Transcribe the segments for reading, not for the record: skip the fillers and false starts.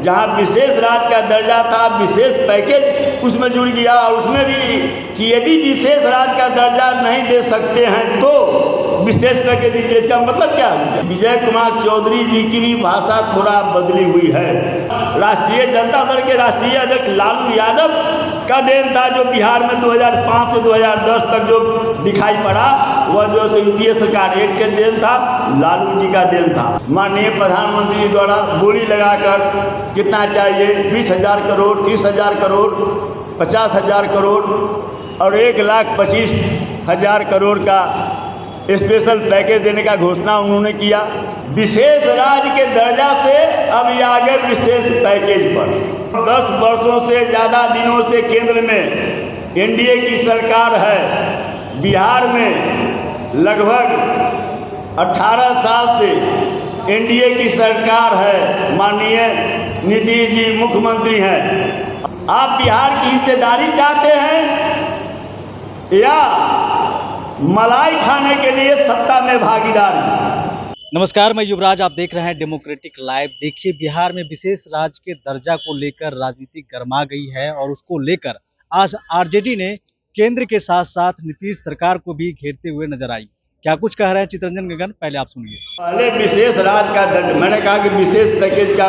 जहां विशेष राज्य का दर्जा था, विशेष पैकेज उसमें जुड़ गया। और उसमें भी कि यदि विशेष राज्य का दर्जा नहीं दे सकते हैं तो विशेष पैकेज दीजिए। इसका मतलब क्या है? विजय कुमार चौधरी जी की भी भाषा थोड़ा बदली हुई है। राष्ट्रीय जनता दल के राष्ट्रीय अध्यक्ष लालू यादव का देन था जो बिहार में 2005 से 2010 तक जो दिखाई पड़ा, वह जो यूपीए सरकार एक के देन था, लालू जी का देन था। माननीय प्रधानमंत्री द्वारा बोली लगाकर कितना चाहिए, 20,000 करोड़, 30,000 करोड़, 50,000 करोड़ और 1,25,000 करोड़ का स्पेशल पैकेज देने का घोषणा उन्होंने किया। विशेष राज्य के दर्जा से अब ये आगे विशेष पैकेज पर 10 वर्षों से ज़्यादा दिनों से केंद्र में एनडीए की सरकार है। बिहार में लगभग 18 साल से एनडीए की सरकार है। माननीय नीतीश जी मुख्यमंत्री हैं। आप बिहार की हिस्सेदारी चाहते हैं या मलाई खाने के लिए सत्ता में भागीदारी? नमस्कार, मैं युवराज, आप देख रहे हैं डेमोक्रेटिक लाइव। देखिए, बिहार में विशेष राज्य के दर्जा को लेकर राजनीति गर्मा गई है और उसको लेकर आज आरजेडी ने केंद्र के साथ साथ नीतीश सरकार को भी घेरते हुए नजर आई। क्या कुछ कह रहे हैं चितरंजन गगन, पहले आप सुनिए। पहले विशेष राज्य का दर्जा, मैंने कहा कि विशेष पैकेज का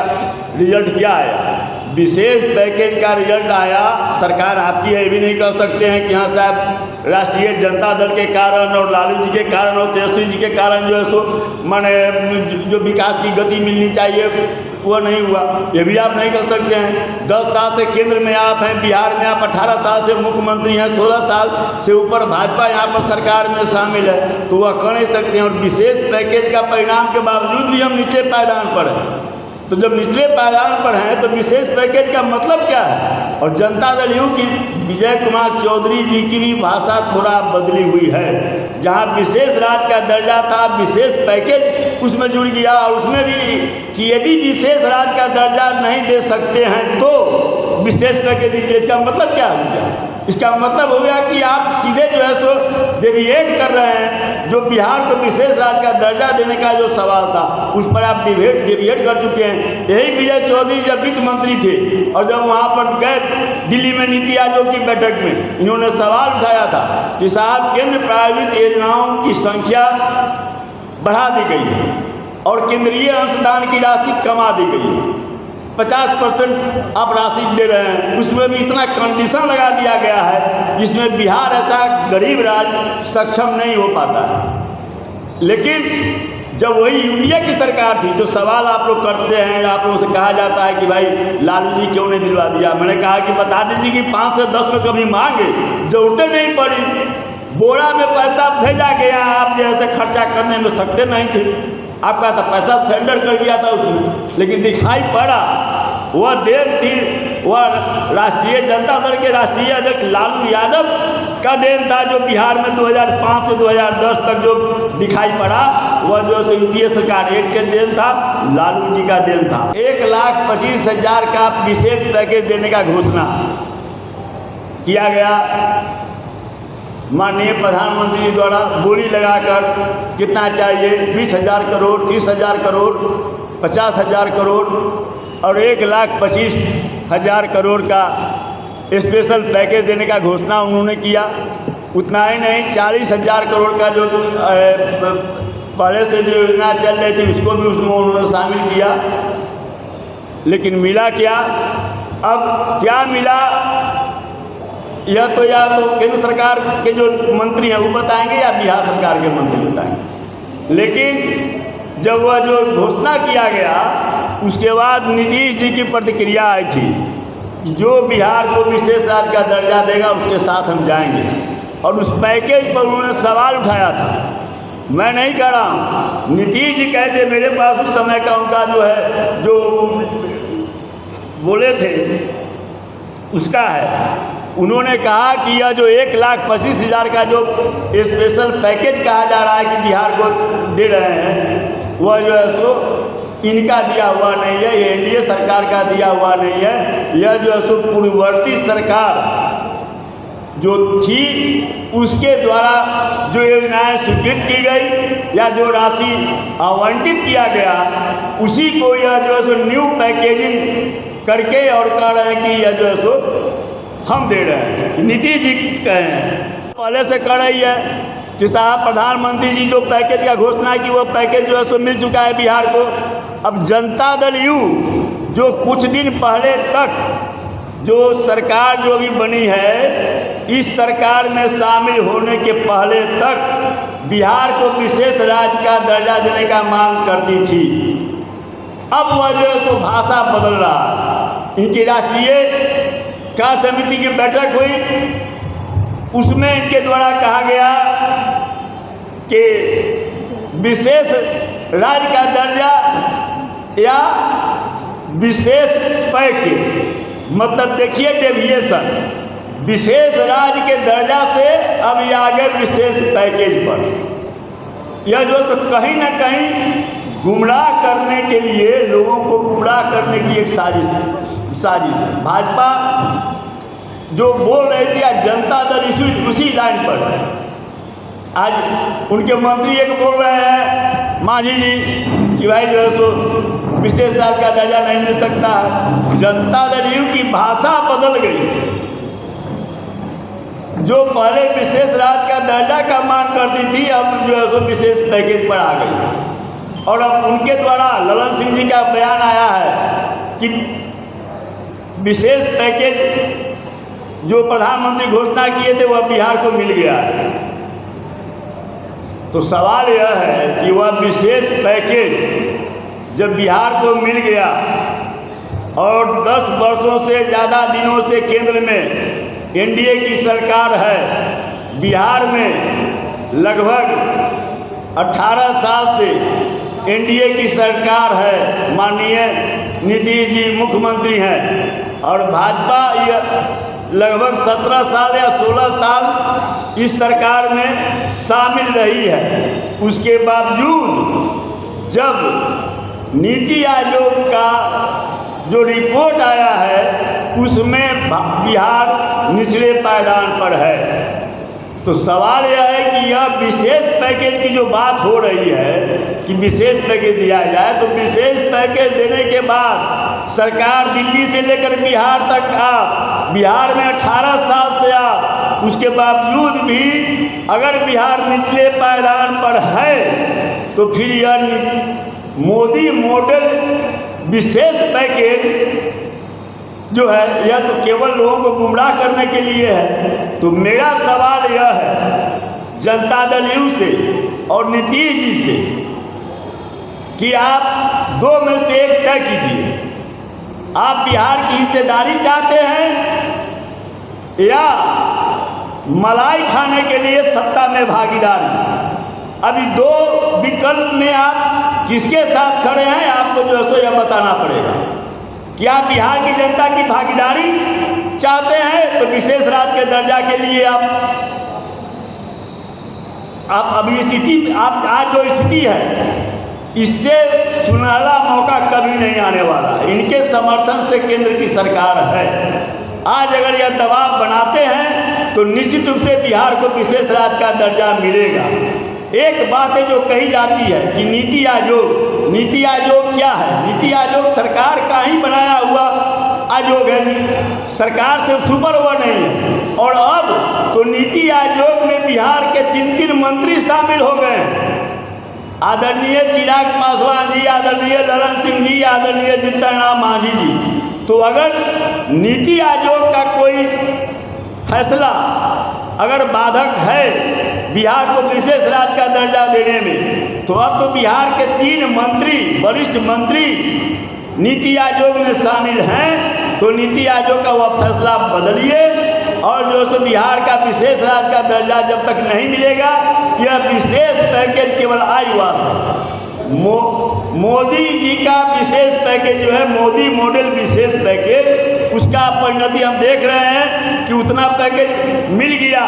रिजल्ट क्या आया? विशेष पैकेज का रिजल्ट आया, सरकार आपकी है, ये भी नहीं कह सकते हैं कि हाँ साहब राष्ट्रीय जनता दल के कारण और लालू जी के कारण और तेजस्वी जी के कारण जो है सो माने जो विकास की गति मिलनी चाहिए वो नहीं हुआ, ये भी आप नहीं कर सकते हैं। 10 साल से केंद्र में आप हैं, बिहार में आप 18 साल से मुख्यमंत्री हैं, 16 साल से ऊपर भाजपा यहाँ पर सरकार में शामिल है, तो वह कर नहीं सकते हैं। और विशेष पैकेज का परिणाम के बावजूद भी हम निचले पायदान पर हैं। तो जब निचले पायदान पर हैं तो विशेष पैकेज का मतलब क्या है? और जनता दल यूँ की विजय कुमार चौधरी जी की भी भाषा थोड़ा बदली हुई है। जहां विशेष राज्य का दर्जा था, विशेष पैकेज उसमें जुड़ गया। और उसमें भी कि यदि विशेष राज्य का दर्जा नहीं दे सकते हैं तो विशेष पैकेज दीजिए। इसका मतलब क्या हो गया? इसका मतलब हो गया कि आप सीधे जो है सो डेविएट कर रहे हैं। जो बिहार को विशेष राज्य का दर्जा देने का जो सवाल था उस पर आप डेविएट कर चुके हैं। यही विजय चौधरी जब वित्त मंत्री थे और जब वहाँ पर गए दिल्ली में नीति आयोग की बैठक में, इन्होंने सवाल उठाया था कि साहब केंद्र प्रायोजित योजनाओं की संख्या बढ़ा दी गई है और केंद्रीय अंशदान की राशि कमा दी गई है, 50% आप राशि दे रहे हैं। उसमें भी इतना कंडीशन लगा दिया गया है जिसमें बिहार ऐसा गरीब राज्य सक्षम नहीं हो पाता है। लेकिन जब वही यूपीए की सरकार थी, जो सवाल आप लोग करते हैं, आप लोगों से कहा जाता है कि भाई लालू जी क्यों नहीं दिलवा दिया, मैंने कहा कि बता दीजिए कि 5 से 10 में कभी मांगे, जरूरतें नहीं पड़ी, बोरा में पैसा भेजा गया, आप जैसे खर्चा करने में सकते नहीं थे। आपका तो पैसा सरेंडर कर दिया था उसमें, लेकिन दिखाई पड़ा वह देन थी, वह राष्ट्रीय जनता दल के राष्ट्रीय अध्यक्ष लालू यादव का देन था जो बिहार में 2005 से 2010 तक जो दिखाई पड़ा, वह जो यूपीए सरकार एक के देन था, लालू जी का देन था। 1,25,000 का विशेष पैकेज देने का घोषणा किया गया। माननीय प्रधानमंत्री द्वारा बोली लगाकर कितना चाहिए, 20,000 करोड़, 30,000 करोड़, 50,000 करोड़ और 1,25,000 करोड़ का स्पेशल पैकेज देने का घोषणा उन्होंने किया। उतना ही नहीं, 40,000 करोड़ का जो पहले से जो योजना चल रही थी उसको भी उसमें उन्होंने शामिल किया। लेकिन मिला क्या? अब क्या मिला यह तो या तो केंद्र सरकार के जो मंत्री हैं वो बताएंगे या बिहार सरकार के मंत्री बताएंगे। लेकिन जब वह जो घोषणा किया गया उसके बाद नीतीश जी की प्रतिक्रिया आई थी, जो बिहार को विशेष राज्य का दर्जा देगा उसके साथ हम जाएंगे। और उस पैकेज पर उन्होंने सवाल उठाया था। मैं नहीं कह रहा हूँ, नीतीश जी कहते, मेरे पास उस समय का उनका जो है जो बोले थे उसका है। उन्होंने कहा कि यह जो 1,25,000 का जो स्पेशल पैकेज कहा जा रहा है कि बिहार को दे रहे हैं, वह जो है सो इनका दिया हुआ नहीं है, ये एनडीए सरकार का दिया हुआ नहीं है। यह जो है सो पूर्ववर्ती सरकार जो थी उसके द्वारा जो योजनाएं स्वीकृत की गई या जो राशि आवंटित किया गया, उसी को यह जो है सो न्यू पैकेजिंग करके और कह रहे हैं कि यह जो है सो हम दे रहे हैं। नीतीश जी कह रहे हैं, पहले से कह रही है कि साहब प्रधानमंत्री जी जो पैकेज का घोषणा की वो पैकेज जो है सो मिल चुका है बिहार को। अब जनता दल यू जो कुछ दिन पहले तक जो सरकार जो भी बनी है, इस सरकार में शामिल होने के पहले तक बिहार को विशेष राज्य का दर्जा देने का मांग करती थी। अब वह जो है सो भाषा बदल रहा है। इनकी राष्ट्रीय कार्य समिति की बैठक हुई, उसमें इनके द्वारा कहा गया कि विशेष राज्य का दर्जा या विशेष पैकेज, मतलब देखिए डेविएशन, विशेष राज्य के दर्जा से अब ये आगे विशेष पैकेज पर। यह जो तो कहीं ना कहीं गुमराह करने के लिए, लोगों को गुमराह करने की एक साजिश है। भाजपा जो बोल रही थी आज जनता दल उसी लाइन पर है। आज उनके मंत्री एक बोल रहे हैं मांझी जी कि भाई जो है सो विशेष राज्य का दर्जा नहीं मिल सकता है। जनता दल यू की भाषा बदल गई। जो पहले विशेष राज्य का दर्जा का मांग करती थी, अब जो है सो विशेष पैकेज पर आ गई। और अब उनके द्वारा ललन सिंह जी का बयान आया है कि विशेष पैकेज जो प्रधानमंत्री घोषणा किए थे वह बिहार को मिल गया है। तो सवाल यह है कि वह विशेष पैकेज जब बिहार को मिल गया और 10 वर्षों से ज़्यादा दिनों से केंद्र में एनडीए की सरकार है, बिहार में लगभग 18 साल से एनडीए की सरकार है, माननीय नीतीश जी मुख्यमंत्री हैं, और भाजपा यह लगभग 17 साल या 16 साल इस सरकार में शामिल रही है। उसके बावजूद जब नीति आयोग का जो रिपोर्ट आया है उसमें बिहार निचले पायदान पर है। तो सवाल यह है कि यह विशेष पैकेज की जो बात हो रही है कि विशेष पैकेज दिया जाए, तो विशेष पैकेज देने के बाद सरकार दिल्ली से लेकर बिहार तक बिहार में 18 साल से उसके बावजूद भी अगर बिहार निचले पायदान पर है तो फिर यह मोदी मॉडल विशेष पैकेज जो है यह तो केवल लोगों को गुमराह करने के लिए है। तो मेरा सवाल यह है जनता दल यू से और नीतीश जी से कि आप दो में से एक तय कीजिए। आप बिहार की हिस्सेदारी चाहते हैं या मलाई खाने के लिए सत्ता में भागीदारी? अभी दो विकल्प में आप किसके साथ खड़े हैं आपको जो है सो यह बताना पड़ेगा। क्या बिहार की जनता की भागीदारी चाहते हैं तो विशेष राज्य के दर्जा के लिए आप अभी स्थिति आप आज जो स्थिति है इससे सुनहरा मौका कभी नहीं आने वाला है। इनके समर्थन से केंद्र की सरकार है। आज अगर यह दबाव बनाते हैं तो निश्चित रूप से बिहार को विशेष राज्य का दर्जा मिलेगा। एक बात है जो कही जाती है कि नीति आयोग क्या है? नीति आयोग सरकार का ही बनाया हुआ आयोग है, सरकार से सुपर हुआ नहीं है। और अब तो नीति आयोग में बिहार के 3 मंत्री शामिल हो गए हैं। आदरणीय चिराग पासवान जी, आदरणीय ललन सिंह जी, आदरणीय जीतन राम मांझी जी। तो अगर नीति आयोग का कोई फैसला अगर बाधक है बिहार को विशेष राज्य का दर्जा देने में, तो अब तो बिहार के 3 मंत्री, वरिष्ठ मंत्री नीति आयोग में शामिल हैं। तो नीति आयोग का वह फैसला बदलिए और जो सो बिहार का विशेष राज्य का दर्जा जब तक नहीं मिलेगा, यह विशेष पैकेज केवल आईवास है। मोदी जी का विशेष पैकेज जो है मोदी मॉडल विशेष पैकेज, उसका परिणति हम देख रहे हैं कि उतना पैकेज मिल गया।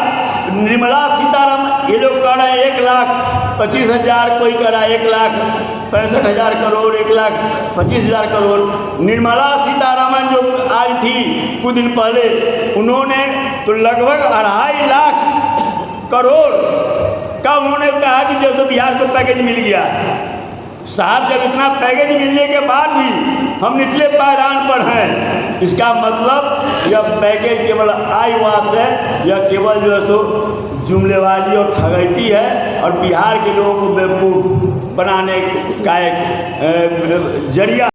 निर्मला सीतारमण ये लोग कह रहे हैं 1,25,000, कोई कह रहा है 1,65,000 करोड़, 1,25,000 करोड़। निर्मला सीतारमण जो आई थी कुछ दिन पहले, उन्होंने तो लगभग 2.5 लाख करोड़ का उन्होंने कहा कि जैसे बिहार को पैकेज मिल गया। साहब, जब इतना पैकेज मिलने के बाद भी हम निचले पायदान पर हैं, इसका मतलब यह पैकेज केवल आईवास है, यह केवल जो है सो जुमलेबाजी और ठगैती है और बिहार के लोगों को बेवकूफ़ बनाने का एक जरिया